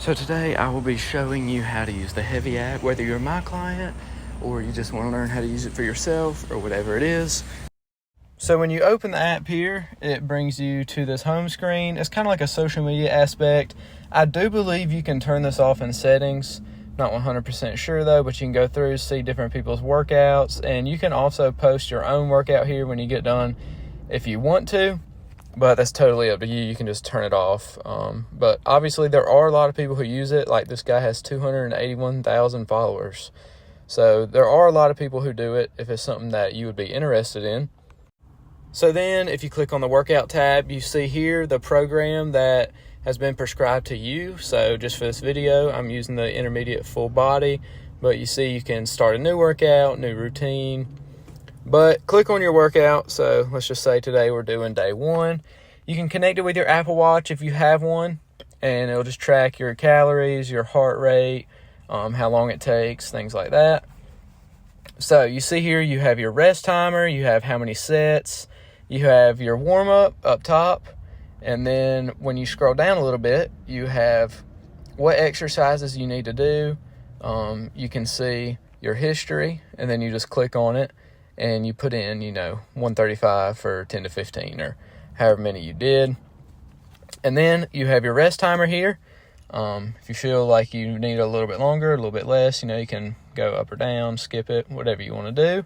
So today I will be showing you how to use the Hevy app, whether you're my client or you just want to learn how to use it for yourself or whatever it is. So when you open the app here, it brings you to this home screen. It's kind of like a social media aspect. I do believe you can turn this off in settings. Not 100% sure though, but you can go through, see different people's workouts, and you can also post your own workout here when you get done if you want to. But that's totally up to you. You can just turn it off. But obviously there are a lot of people who use it. Like this guy has 281,000 followers. So there are a lot of people who do it if it's something that you would be interested in. So then if you click on the workout tab, you see here the program that has been prescribed to you. So just for this video, I'm using the intermediate full body. But you see you can start a new workout, new routine. But click on your workout. So let's just say today we're doing day 1. You can connect it with your Apple Watch if you have one, and it'll just track your calories, your heart rate, how long it takes, things like that. So you see here you have your rest timer, you have how many sets, you have your warm-up up top, and then when you scroll down a little bit, you have what exercises you need to do. You can see your history, and then you just click on it. And you put in, 135 for 10 to 15 or however many you did. And then you have your rest timer here. If you feel like you need a little bit longer, a little bit less, you can go up or down, skip it, whatever you want to do.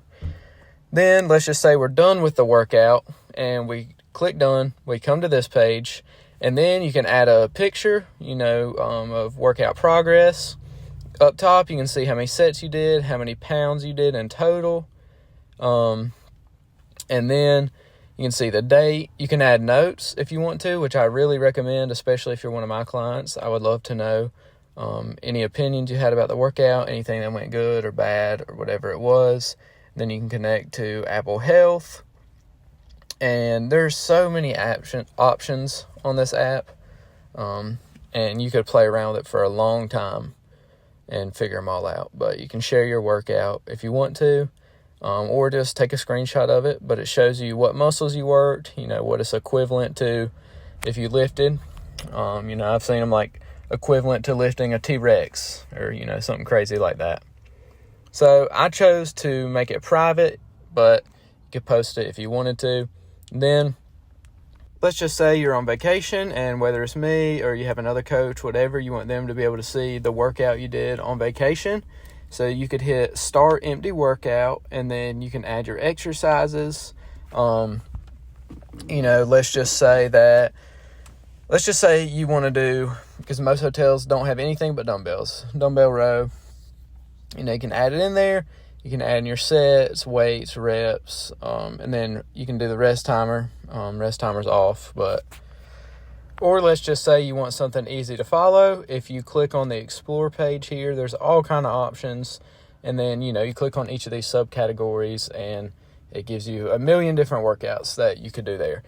Then let's just say we're done with the workout and we click done. We come to this page and then you can add a picture, of workout progress. Up top, you can see how many sets you did, how many pounds you did in total. And then you can see the date. You can add notes if you want to, which I really recommend, especially if you're one of my clients. I would love to know any opinions you had about the workout, anything that went good or bad or whatever it was. Then you can connect to Apple Health. And there's so many options on this app. And you could play around with it for a long time and figure them all out. But you can share your workout if you want to. Or just take a screenshot of it, but it shows you what muscles you worked, what it's equivalent to if you lifted. I've seen them like equivalent to lifting a T-Rex or, something crazy like that. So I chose to make it private, but you could post it if you wanted to. Then let's just say you're on vacation, and whether it's me or you have another coach, whatever, you want them to be able to see the workout you did on vacation. So you could hit start empty workout, and then you can add your exercises. Let's just say you want to do, because most hotels don't have anything but dumbbells, dumbbell row. You can add it in there. You can add in your sets, weights, reps, and then you can do the rest timer. Rest timer's off, or let's just say you want something easy to follow. If you click on the Explore page here, there's all kind of options. And then, you click on each of these subcategories and it gives you a million different workouts that you could do there.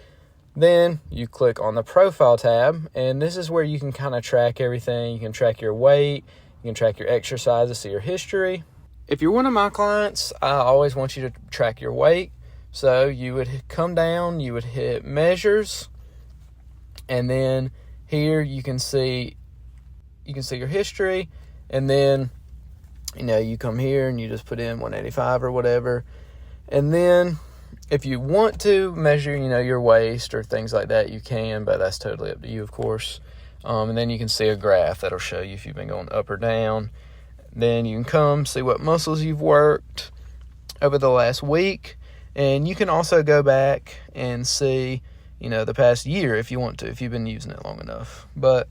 Then you click on the Profile tab, and this is where you can kind of track everything. You can track your weight, you can track your exercises, see your history. If you're one of my clients, I always want you to track your weight. So you would come down, you would hit Measures. And then here you can see your history, and then you come here and you just put in 185 or whatever. And then if you want to measure your waist or things like that, you can, but that's totally up to you, of course. And then you can see a graph that'll show you if you've been going up or down. Then you can come see what muscles you've worked over the last week, and you can also go back and see the past year if you want to, if you've been using it long enough. But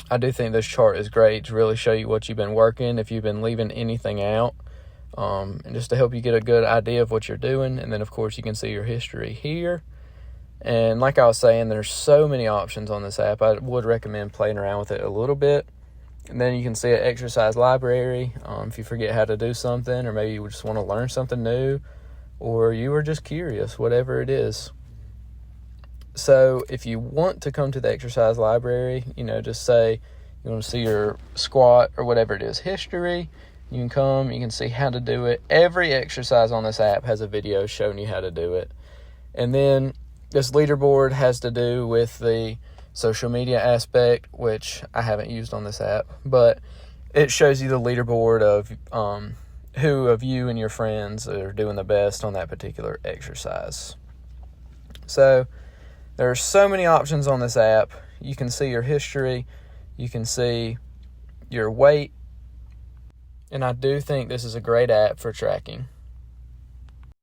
I do think this chart is great to really show you what you've been working, if you've been leaving anything out, and just to help you get a good idea of what you're doing. And then, of course, you can see your history here. And like I was saying, there's so many options on this app. I would recommend playing around with it a little bit. And then you can see an exercise library if you forget how to do something, or maybe you just want to learn something new, or you were just curious, whatever it is. So if you want to come to the exercise library, just say you want to see your squat or whatever it is, history, you can come, you can see how to do it. Every exercise on this app has a video showing you how to do it. And then this leaderboard has to do with the social media aspect, which I haven't used on this app, but it shows you the leaderboard of who of you and your friends are doing the best on that particular exercise. So there are so many options on this app. You can see your history, you can see your weight, and I do think this is a great app for tracking.